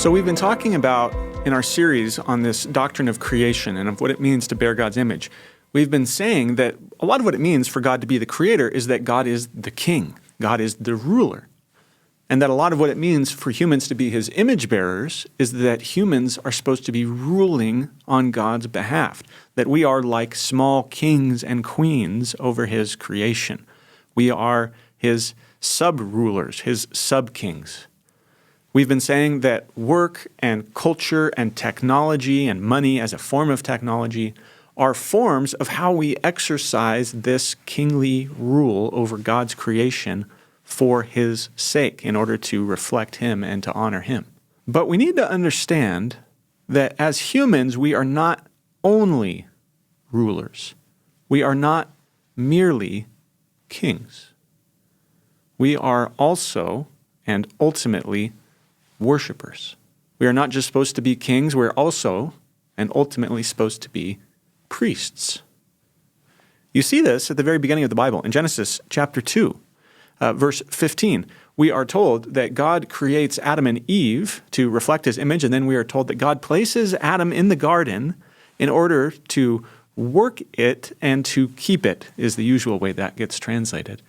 So we've been talking about, in our series on this doctrine of creation and of what it means to bear God's image, we've been saying that a lot of what it means for God to be the creator is that God is the king, God is the ruler. And that a lot of what it means for humans to be his image bearers is that humans are supposed to be ruling on God's behalf, that we are like small kings and queens over his creation. We are his sub-rulers, his sub-kings. We've been saying that work and culture and technology and money as a form of technology are forms of how we exercise this kingly rule over God's creation for his sake, in order to reflect him and to honor him. But we need to understand that as humans, we are not only rulers. We are not merely kings. We are also, and ultimately, worshipers. We are not just supposed to be kings, we're also, and ultimately, supposed to be priests. You see this at the very beginning of the Bible. In Genesis chapter 2, verse 15, we are told that God creates Adam and Eve to reflect his image, and then we are told that God places Adam in the garden in order to work it and to keep it, is the usual way that gets translated.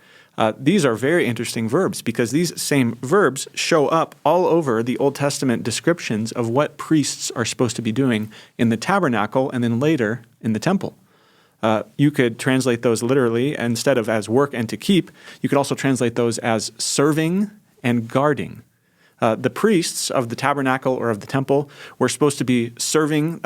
These are very interesting verbs because these same verbs show up all over the Old Testament descriptions of what priests are supposed to be doing in the tabernacle and then later in the temple. You could translate those literally, instead of as work and to keep, you could also translate those as serving and guarding. The priests of the tabernacle or of the temple were supposed to be serving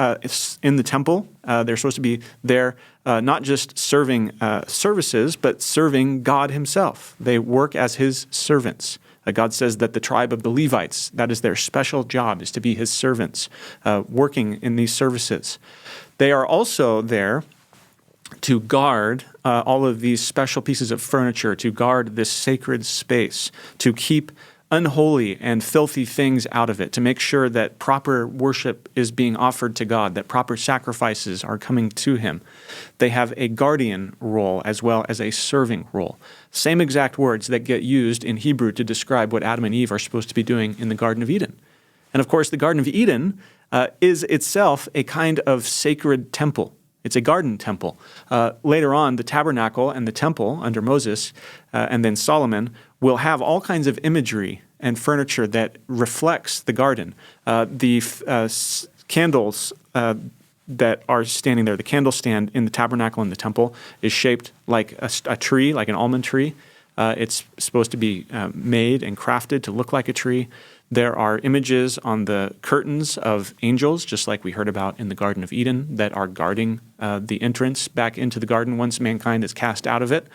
in the temple. They're supposed to be there not just serving services, but serving God himself. They work as his servants. God says that the tribe of the Levites, that is their special job, is to be his servants, working in these services. They are also there to guard all of these special pieces of furniture, to guard this sacred space, to keep unholy and filthy things out of it, to make sure that proper worship is being offered to God, that proper sacrifices are coming to him. They have a guardian role as well as a serving role. Same exact words that get used in Hebrew to describe what Adam and Eve are supposed to be doing in the Garden of Eden. And of course, the Garden of Eden is itself a kind of sacred temple. It's a garden temple. Later on, the tabernacle and the temple under Moses and then Solomon will have all kinds of imagery and furniture that reflects the garden. The candles that are standing there, the candle stand in the tabernacle and the temple is shaped like a tree, like an almond tree. It's supposed to be made and crafted to look like a tree. There are images on the curtains of angels, just like we heard about in the Garden of Eden, that are guarding the entrance back into the garden once mankind is cast out of it.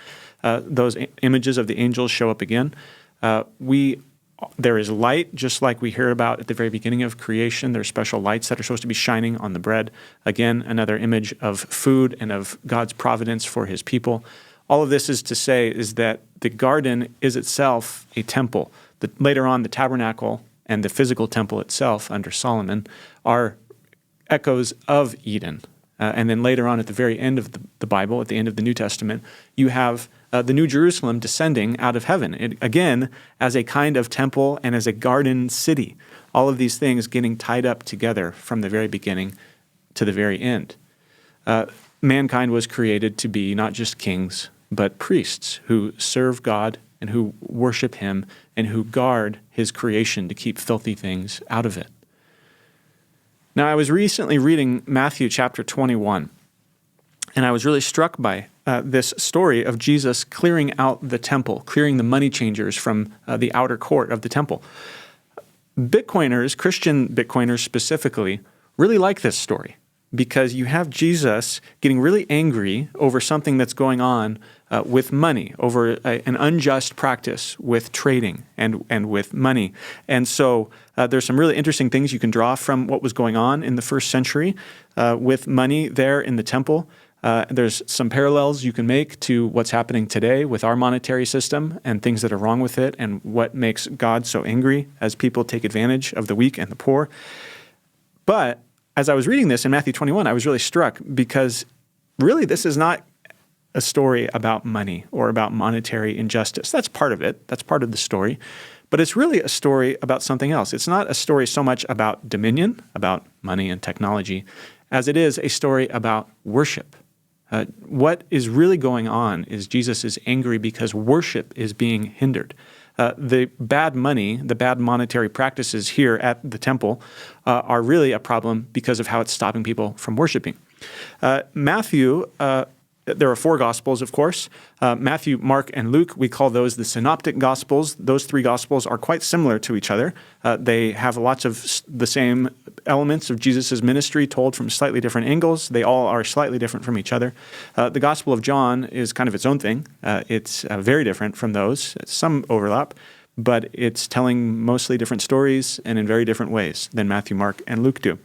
Those images of the angels show up again. There is light, just like we hear about at the very beginning of creation. There are special lights that are supposed to be shining on the bread. Again, another image of food and of God's providence for his people. All of this is to say is that the garden is itself a temple. Later on, the tabernacle and the physical temple itself under Solomon are echoes of Eden. And then later on at the very end of the Bible, at the end of the New Testament, you have the New Jerusalem descending out of heaven, again, as a kind of temple and as a garden city. All of these things getting tied up together from the very beginning to the very end. Mankind was created to be not just kings, but priests who serve God and who worship him and who guard his creation to keep filthy things out of it. Now, I was recently reading Matthew chapter 21, and I was really struck by this story of Jesus clearing out the temple, clearing the money changers from the outer court of the temple. Bitcoiners, Christian Bitcoiners specifically, really like this story because you have Jesus getting really angry over something that's going on with money, over an unjust practice with trading and with money. And so there's some really interesting things you can draw from what was going on in the first century with money there in the temple. There's some parallels you can make to what's happening today with our monetary system and things that are wrong with it and what makes God so angry as people take advantage of the weak and the poor. But as I was reading this in Matthew 21, I was really struck because really this is not a story about money or about monetary injustice. That's part of it. That's part of the story. But it's really a story about something else. It's not a story so much about dominion, about money and technology, as it is a story about worship. What is really going on is Jesus is angry because worship is being hindered. The bad money, the bad monetary practices here at the temple are really a problem because of how it's stopping people from worshiping. Matthew, there are 4 Gospels, of course. Matthew, Mark, and Luke, we call those the Synoptic Gospels. Those 3 Gospels are quite similar to each other. They have lots of the same elements of Jesus' ministry told from slightly different angles. They all are slightly different from each other. The Gospel of John is kind of its own thing. It's very different from those. Some overlap, but it's telling mostly different stories and in very different ways than Matthew, Mark, and Luke do.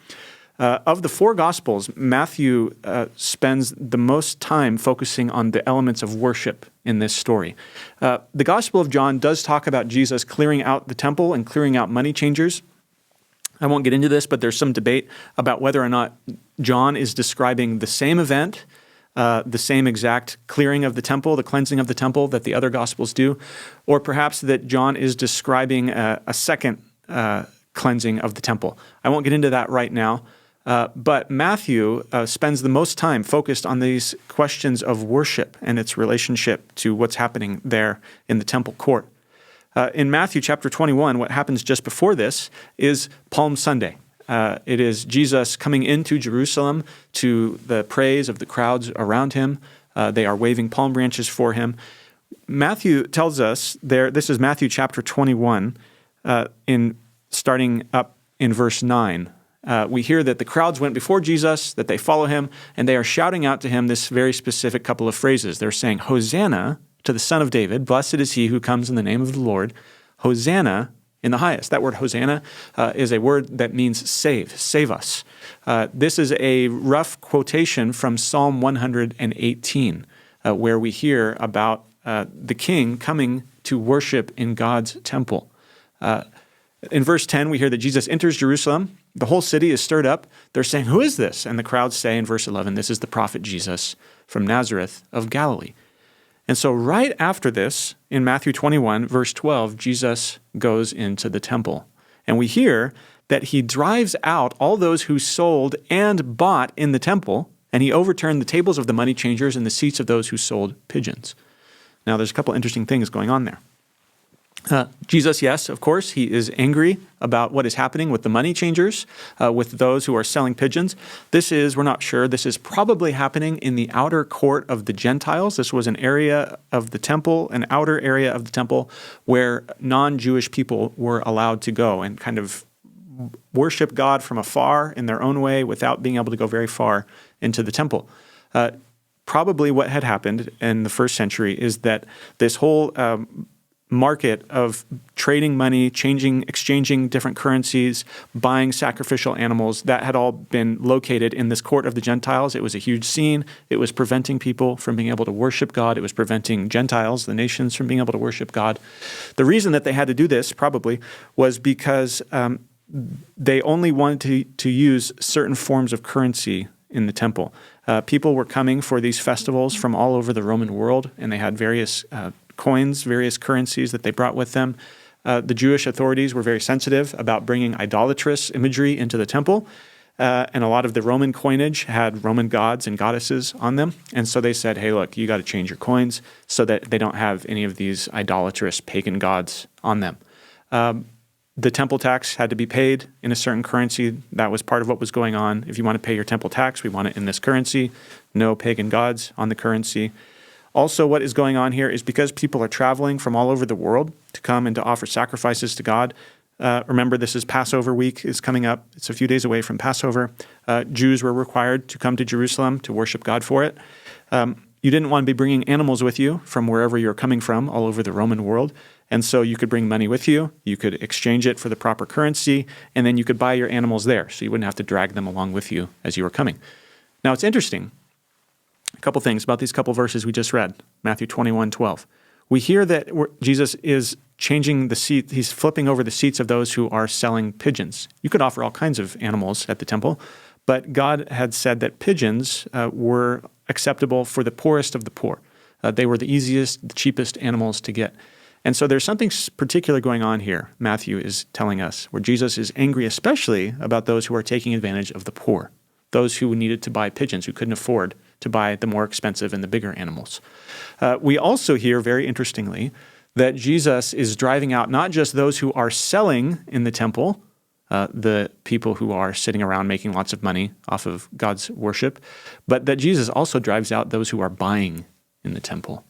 Of the 4 Gospels, Matthew spends the most time focusing on the elements of worship in this story. The Gospel of John does talk about Jesus clearing out the temple and clearing out money changers. I won't get into this, but there's some debate about whether or not John is describing the same event, the same exact clearing of the temple, the cleansing of the temple that the other Gospels do, or perhaps that John is describing a second cleansing of the temple. I won't get into that right now. But Matthew spends the most time focused on these questions of worship and its relationship to what's happening there in the temple court. In Matthew chapter 21, what happens just before this is Palm Sunday. It is Jesus coming into Jerusalem to the praise of the crowds around him. They are waving palm branches for him. Matthew tells us there, this is Matthew chapter 21, starting up in verse 9. We hear that the crowds went before Jesus, that they follow him, and they are shouting out to him this very specific couple of phrases. They're saying, "Hosanna to the Son of David, blessed is he who comes in the name of the Lord, Hosanna in the highest." That word Hosanna is a word that means save us. This is a rough quotation from Psalm 118, where we hear about the king coming to worship in God's temple. In verse 10, we hear that Jesus enters Jerusalem. The whole city is stirred up. They're saying, "Who is this?" And the crowds say in verse 11, "This is the prophet Jesus from Nazareth of Galilee." And so right after this, in Matthew 21, verse 12, Jesus goes into the temple. And we hear that he drives out all those who sold and bought in the temple, and he overturned the tables of the money changers and the seats of those who sold pigeons. Now, there's a couple interesting things going on there. Jesus, yes, of course, he is angry about what is happening with the money changers, with those who are selling pigeons. We're not sure, this is probably happening in the outer court of the Gentiles. This was an area of the temple, an outer area of the temple, where non-Jewish people were allowed to go and kind of worship God from afar in their own way without being able to go very far into the temple. Probably what had happened in the first century is that this whole market of trading money, exchanging different currencies, buying sacrificial animals, that had all been located in this court of the Gentiles. It was a huge scene. It was preventing people from being able to worship God. It was preventing Gentiles, the nations, from being able to worship God. The reason that they had to do this probably was because they only wanted to use certain forms of currency in the temple. People were coming for these festivals from all over the Roman world, and they had various coins, various currencies that they brought with them. The Jewish authorities were very sensitive about bringing idolatrous imagery into the temple, and a lot of the Roman coinage had Roman gods and goddesses on them. And so they said, "Hey, look, you got to change your coins so that they don't have any of these idolatrous pagan gods on them." The temple tax had to be paid in a certain currency. That was part of what was going on. If you want to pay your temple tax, we want it in this currency. No pagan gods on the currency. Also, what is going on here is because people are traveling from all over the world to come and to offer sacrifices to God. Remember, this is Passover week is coming up. It's a few days away from Passover. Jews were required to come to Jerusalem to worship God for it. You didn't want to be bringing animals with you from wherever you're coming from all over the Roman world. And so you could bring money with you. You could exchange it for the proper currency, and then you could buy your animals there. So you wouldn't have to drag them along with you as you were coming. Now, it's interesting. A couple things about these couple verses we just read, Matthew 21:12. We hear that Jesus is changing the seat. He's flipping over the seats of those who are selling pigeons. You could offer all kinds of animals at the temple, but God had said that pigeons were acceptable for the poorest of the poor. They were the easiest, the cheapest animals to get. And so there's something particular going on here, Matthew is telling us, where Jesus is angry especially about those who are taking advantage of the poor, those who needed to buy pigeons, who couldn't afford to buy the more expensive and the bigger animals. We also hear, very interestingly, that Jesus is driving out not just those who are selling in the temple, the people who are sitting around making lots of money off of God's worship, but that Jesus also drives out those who are buying in the temple.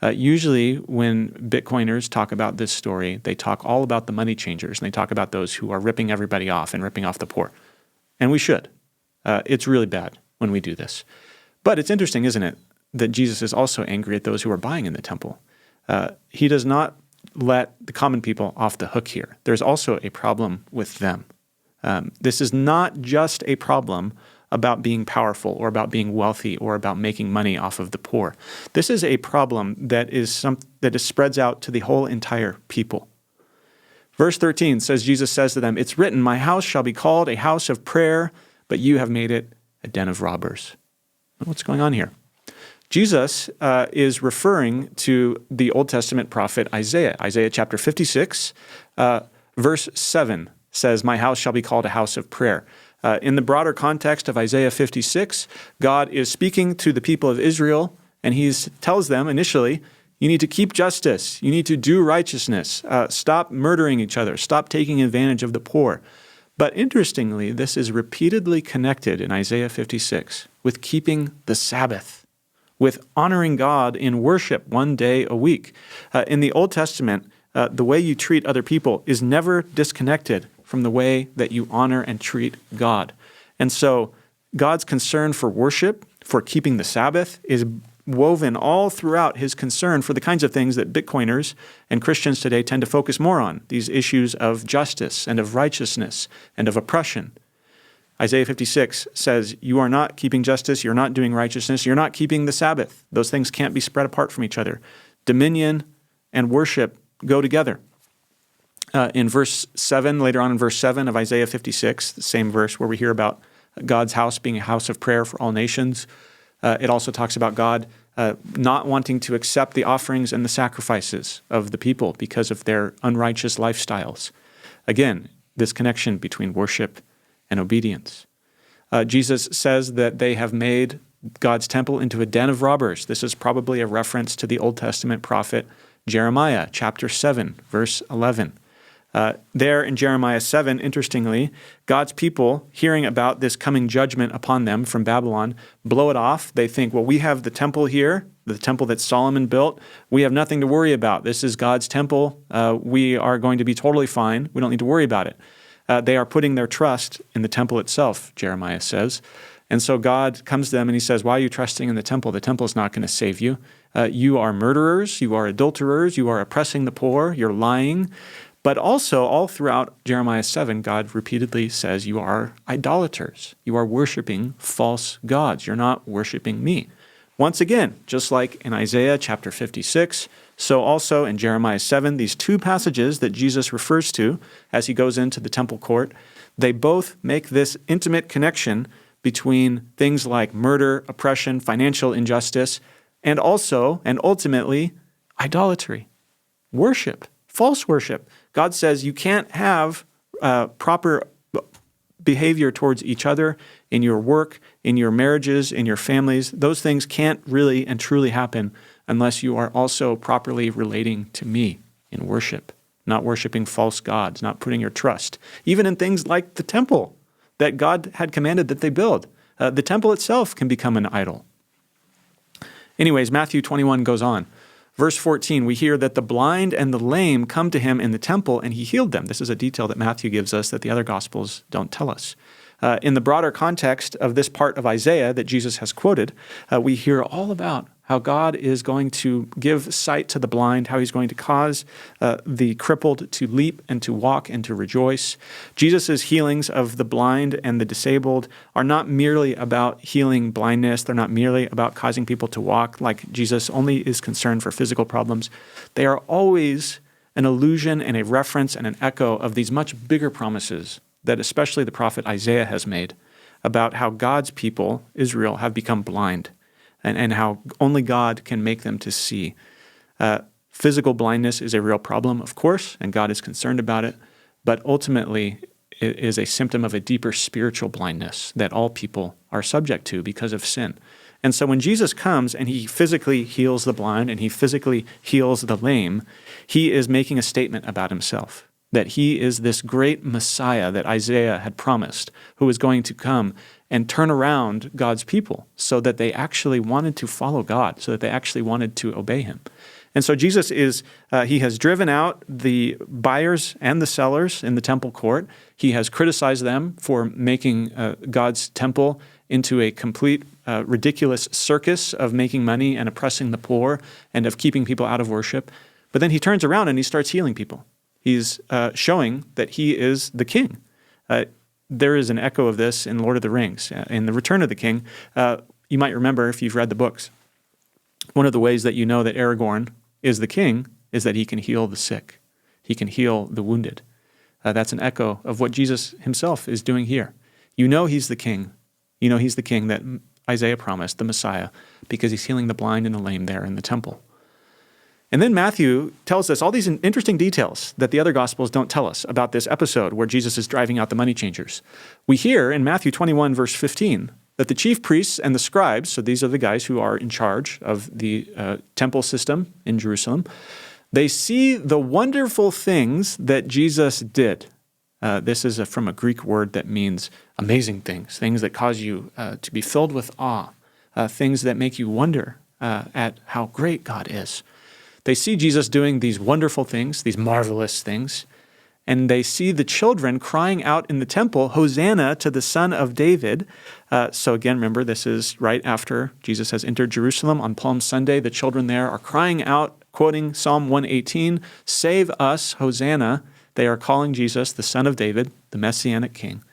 Usually when Bitcoiners talk about this story, they talk all about the money changers, and they talk about those who are ripping everybody off and ripping off the poor. And we should. It's really bad when we do this. But it's interesting, isn't it, that Jesus is also angry at those who are buying in the temple. He does not let the common people off the hook here. There's also a problem with them. This is not just a problem about being powerful or about being wealthy or about making money off of the poor. This is a problem that spreads out to the whole entire people. Verse 13 says, Jesus says to them, "It's written, my house shall be called a house of prayer, but you have made it a den of robbers." What's going on here? Jesus is referring to the Old Testament prophet Isaiah. Isaiah chapter 56, verse 7 says, "My house shall be called a house of prayer." In the broader context of Isaiah 56, God is speaking to the people of Israel, and he tells them initially, you need to keep justice, you need to do righteousness, stop murdering each other, stop taking advantage of the poor. But interestingly, this is repeatedly connected in Isaiah 56 with keeping the Sabbath, with honoring God in worship one day a week. In the Old Testament, the way you treat other people is never disconnected from the way that you honor and treat God. And so God's concern for worship, for keeping the Sabbath, is woven all throughout his concern for the kinds of things that Bitcoiners and Christians today tend to focus more on, these issues of justice and of righteousness and of oppression. Isaiah 56 says, you are not keeping justice, you're not doing righteousness, you're not keeping the Sabbath. Those things can't be spread apart from each other. Dominion and worship go together. In verse 7, later on in verse 7 of Isaiah 56, the same verse where we hear about God's house being a house of prayer for all nations, it also talks about God not wanting to accept the offerings and the sacrifices of the people because of their unrighteous lifestyles. Again, this connection between worship and obedience. Jesus says that they have made God's temple into a den of robbers. This is probably a reference to the Old Testament prophet Jeremiah, chapter 7, verse 11. There in Jeremiah 7, interestingly, God's people, hearing about this coming judgment upon them from Babylon, blow it off. They think, well, we have the temple here, the temple that Solomon built. We have nothing to worry about. This is God's temple. We are going to be totally fine. We don't need to worry about it. They are putting their trust in the temple itself, Jeremiah says. And so God comes to them and he says, why are you trusting in the temple? The temple is not going to save you. You are murderers. You are adulterers. You are oppressing the poor. You're lying. But also, all throughout Jeremiah 7, God repeatedly says, you are idolaters. You are worshiping false gods. You're not worshiping me. Once again, just like in Isaiah chapter 56, so also in Jeremiah 7, these two passages that Jesus refers to as he goes into the temple court, they both make this intimate connection between things like murder, oppression, financial injustice, and also, and ultimately, idolatry, worship, false worship. God says you can't have proper behavior towards each other in your work, in your marriages, in your families. Those things can't really and truly happen unless you are also properly relating to me in worship, not worshiping false gods, not putting your trust, even in things like the temple that God had commanded that they build. The temple itself can become an idol. Anyways, Matthew 21 goes on. Verse 14, we hear that the blind and the lame come to him in the temple and he healed them. This is a detail that Matthew gives us that the other Gospels don't tell us. In the broader context of this part of Isaiah that Jesus has quoted, we hear all about how God is going to give sight to the blind, how he's going to cause the crippled to leap and to walk and to rejoice. Jesus' healings of the blind and the disabled are not merely about healing blindness. They're not merely about causing people to walk like Jesus only is concerned for physical problems. They are always an allusion and a reference and an echo of these much bigger promises that especially the prophet Isaiah has made about how God's people, Israel, have become blind. and how only God can make them to see. Physical blindness is a real problem, of course, and God is concerned about it, but ultimately it is a symptom of a deeper spiritual blindness that all people are subject to because of sin. And so when Jesus comes and he physically heals the blind and he physically heals the lame, he is making a statement about himself, that he is this great Messiah that Isaiah had promised, who is going to come and turn around God's people so that they actually wanted to follow God, so that they actually wanted to obey him. And so Jesus he has driven out the buyers and the sellers in the temple court. He has criticized them for making God's temple into a complete ridiculous circus of making money and oppressing the poor and of keeping people out of worship. But then he turns around and he starts healing people. He's showing that he is the king. There is an echo of this in Lord of the Rings. In The Return of the King, you might remember if you've read the books, one of the ways that you know that Aragorn is the king is that he can heal the sick. He can heal the wounded. That's an echo of what Jesus himself is doing here. You know he's the king. You know he's the king that Isaiah promised, the Messiah, because he's healing the blind and the lame there in the temple. And then Matthew tells us all these interesting details that the other Gospels don't tell us about this episode where Jesus is driving out the money changers. We hear in Matthew 21, verse 15, that the chief priests and the scribes, so these are the guys who are in charge of the temple system in Jerusalem, they see the wonderful things that Jesus did. This is from a Greek word that means amazing things, things that cause you to be filled with awe, things that make you wonder at how great God is. They see Jesus doing these wonderful things, these marvelous things, and they see the children crying out in the temple, Hosanna to the Son of David. So again, remember, this is right after Jesus has entered Jerusalem on Palm Sunday. The children there are crying out, quoting Psalm 118, "Save us, Hosanna." They are calling Jesus the Son of David, the Messianic King.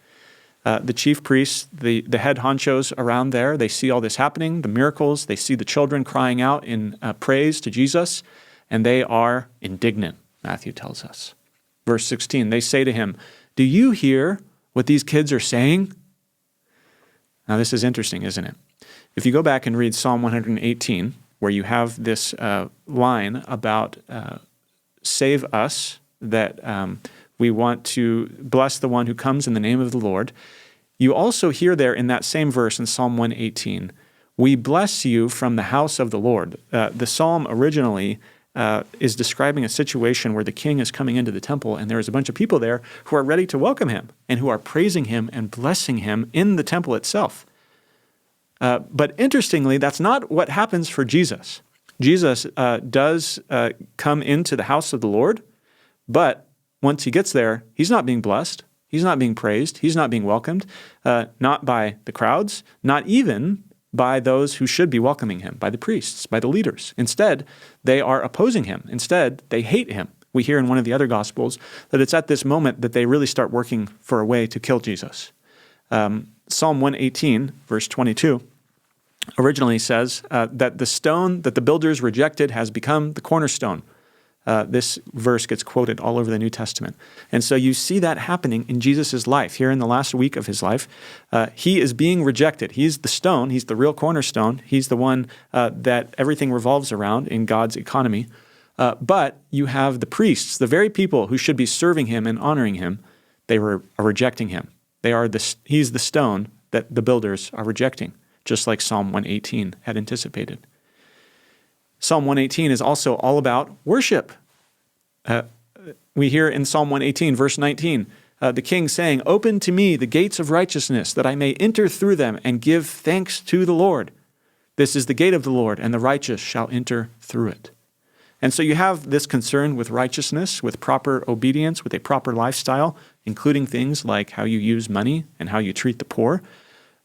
The chief priests, the head honchos around there, they see all this happening, the miracles. They see the children crying out in praise to Jesus, and they are indignant, Matthew tells us. Verse 16, they say to him, "Do you hear what these kids are saying?" Now this is interesting, isn't it? If you go back and read Psalm 118, where you have this line about save us, that we want to bless the one who comes in the name of the Lord, you also hear there in that same verse in Psalm 118, "We bless you from the house of the Lord." The psalm originally is describing a situation where the king is coming into the temple and there is a bunch of people there who are ready to welcome him and who are praising him and blessing him in the temple itself. But interestingly, that's not what happens for Jesus. Jesus does come into the house of the Lord, but once he gets there, he's not being blessed, he's not being praised, he's not being welcomed, not by the crowds, not even by those who should be welcoming him, by the priests, by the leaders. Instead, they are opposing him. Instead, they hate him. We hear in one of the other Gospels that it's at this moment that they really start working for a way to kill Jesus. Psalm 118, verse 22, originally says that the stone that the builders rejected has become the cornerstone. This verse gets quoted all over the New Testament. And so you see that happening in Jesus' life. Here in the last week of his life, he is being rejected. He's the stone. He's the real cornerstone. He's the one that everything revolves around in God's economy. But you have the priests, the very people who should be serving him and honoring him, they are rejecting him. He's the stone that the builders are rejecting, just like Psalm 118 had anticipated. Psalm 118 is also all about worship. We hear in Psalm 118, verse 19, the king saying, "Open to me the gates of righteousness, that I may enter through them and give thanks to the Lord. This is the gate of the Lord, and the righteous shall enter through it." And so you have this concern with righteousness, with proper obedience, with a proper lifestyle, including things like how you use money and how you treat the poor,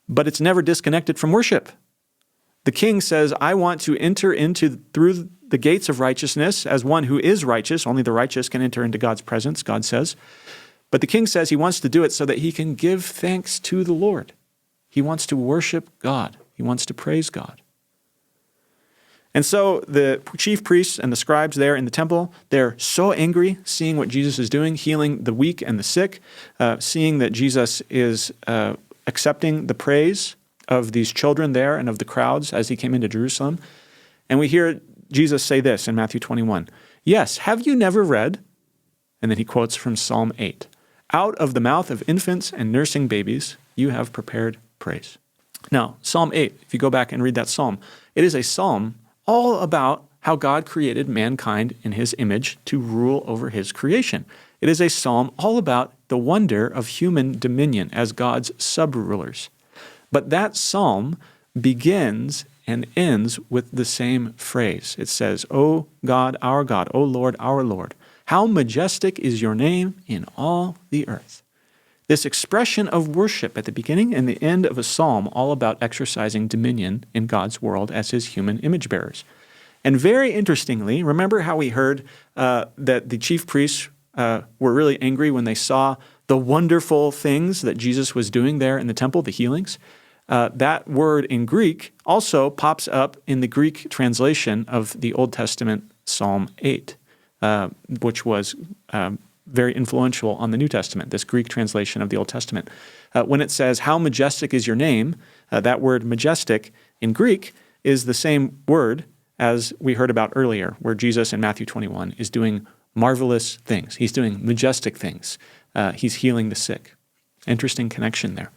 but it's never disconnected from worship. The king says, "I want to enter through the gates of righteousness as one who is righteous." Only the righteous can enter into God's presence, God says. But the king says he wants to do it so that he can give thanks to the Lord. He wants to worship God. He wants to praise God. And so the chief priests and the scribes there in the temple, they're so angry seeing what Jesus is doing, healing the weak and the sick, seeing that Jesus is accepting the praise of these children there and of the crowds as he came into Jerusalem. And we hear Jesus say this in Matthew 21. Yes, have you never read? And then he quotes from Psalm 8. Out of the mouth of infants and nursing babies, you have prepared praise. Now, Psalm 8, if you go back and read that psalm, it is a psalm all about how God created mankind in his image to rule over his creation. It is a psalm all about the wonder of human dominion as God's sub-rulers. But that psalm begins and ends with the same phrase. It says, O God, O Lord, our Lord, how majestic is your name in all the earth. This expression of worship at the beginning and the end of a psalm all about exercising dominion in God's world as his human image bearers. And very interestingly, remember how we heard that the chief priests were really angry when they saw the wonderful things that Jesus was doing there in the temple, the healings? That word in Greek also pops up in the Greek translation of the Old Testament Psalm 8, which was very influential on the New Testament, this Greek translation of the Old Testament. When it says, how majestic is your name, that word majestic in Greek is the same word as we heard about earlier, where Jesus in Matthew 21 is doing marvelous things. He's doing majestic things. He's healing the sick. Interesting connection there.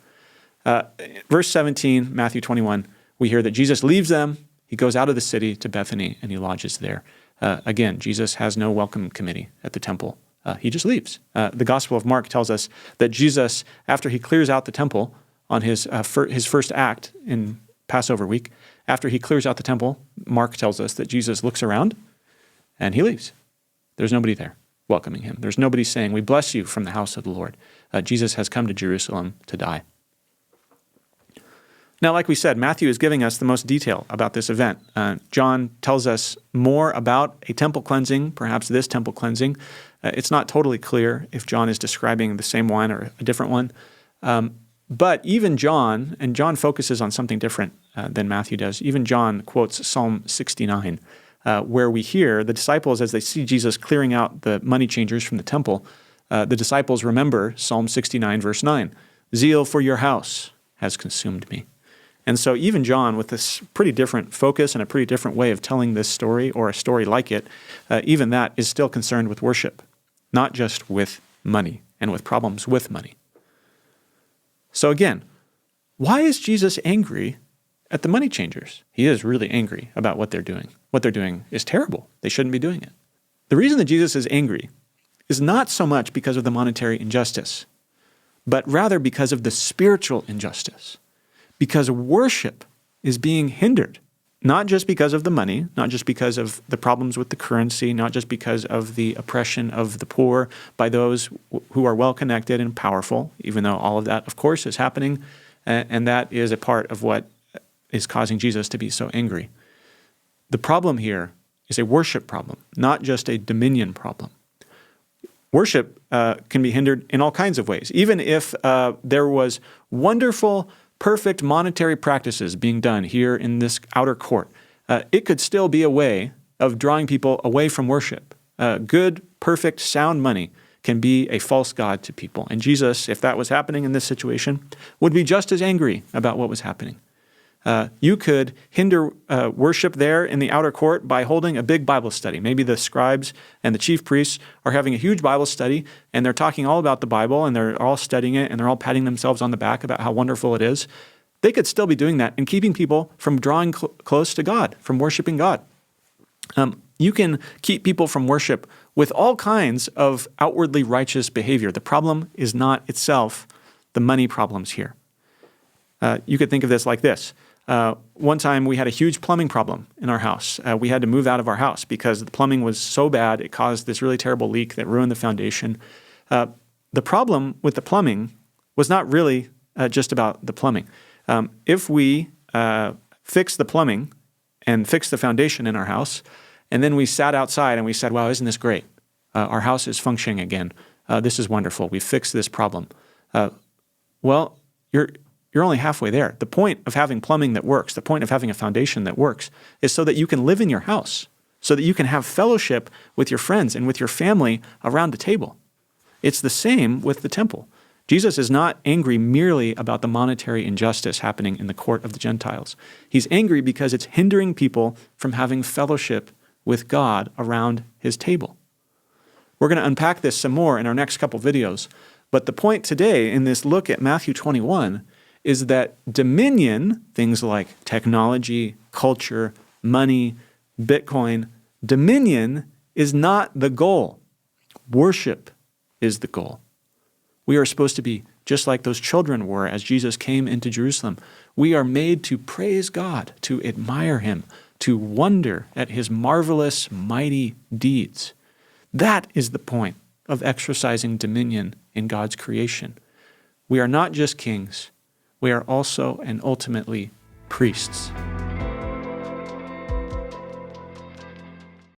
Verse 17, Matthew 21, we hear that Jesus leaves them. He goes out of the city to Bethany, and he lodges there. Again, Jesus has no welcome committee at the temple. He just leaves. The Gospel of Mark tells us that Jesus, after he clears out the temple on his first act in Passover week, after he clears out the temple, Mark tells us that Jesus looks around and he leaves. There's nobody there welcoming him. There's nobody saying, we bless you from the house of the Lord. Jesus has come to Jerusalem to die. Now, like we said, Matthew is giving us the most detail about this event. John tells us more about a temple cleansing, perhaps this temple cleansing. It's not totally clear if John is describing the same one or a different one. But even John, and John focuses on something different than Matthew does, even John quotes Psalm 69, where we hear the disciples, as they see Jesus clearing out the money changers from the temple, the disciples remember Psalm 69, verse 9, zeal for your house has consumed me. And so even John, with this pretty different focus and a pretty different way of telling this story or a story like it, even that is still concerned with worship, not just with money and with problems with money. So again, why is Jesus angry at the money changers? He is really angry about what they're doing. What they're doing is terrible. They shouldn't be doing it. The reason that Jesus is angry is not so much because of the monetary injustice, but rather because of the spiritual injustice. Because worship is being hindered, not just because of the money, not just because of the problems with the currency, not just because of the oppression of the poor by those who are well-connected and powerful, even though all of that, of course, is happening, and that is a part of what is causing Jesus to be so angry. The problem here is a worship problem, not just a dominion problem. Worship can be hindered in all kinds of ways. Even if there was wonderful, perfect monetary practices being done here in this outer court, it could still be a way of drawing people away from worship. Good, perfect, sound money can be a false god to people. And Jesus, if that was happening in this situation, would be just as angry about what was happening. You could hinder worship there in the outer court by holding a big Bible study. Maybe the scribes and the chief priests are having a huge Bible study, and they're talking all about the Bible, and they're all studying it, and they're all patting themselves on the back about how wonderful it is. They could still be doing that and keeping people from drawing close to God, from worshiping God. You can keep people from worship with all kinds of outwardly righteous behavior. The problem is not itself the money problems here. You could think of this like this. One time we had a huge plumbing problem in our house. We had to move out of our house because the plumbing was so bad, it caused this really terrible leak that ruined the foundation. The problem with the plumbing was not really just about the plumbing. If we fixed the plumbing and fixed the foundation in our house, and then we sat outside and we said, wow, isn't this great? Our house is functioning again. This is wonderful. We fixed this problem. Well, you're only halfway there. The point of having plumbing that works, the point of having a foundation that works, is so that you can live in your house, so that you can have fellowship with your friends and with your family around the table. It's the same with the temple. Jesus is not angry merely about the monetary injustice happening in the court of the Gentiles. He's angry because it's hindering people from having fellowship with God around his table. We're going to unpack this some more in our next couple videos, but the point today in this look at Matthew 21 is that dominion, things like technology, culture, money, Bitcoin, dominion is not the goal. Worship is the goal. We are supposed to be just like those children were as Jesus came into Jerusalem. We are made to praise God, to admire him, to wonder at his marvelous, mighty deeds. That is the point of exercising dominion in God's creation. We are not just kings. We are also and ultimately priests.